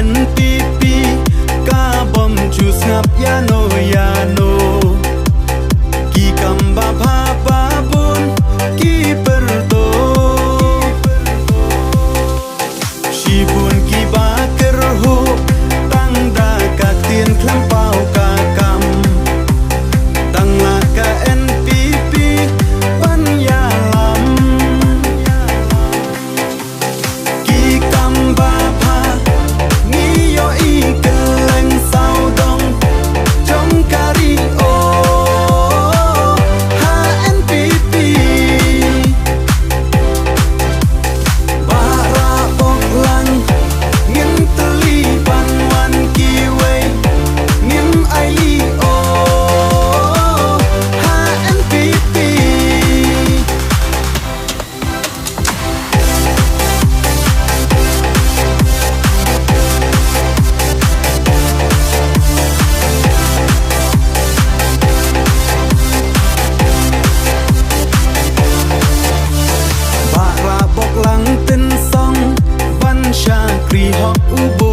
NPP ka bom chu snap yano yano ki kamba phapa bun ki perdo shibun ki bakar ho tang da ka tien klam pau ka kam tang la ka NPP pan ya lam ki kamba pha ni yo i keleng sao dong trong kari o HNPP bara bok lang ngin teli ban wan ki wei ngim ai li o HNPP bara bok lang tin song van sha kri ho u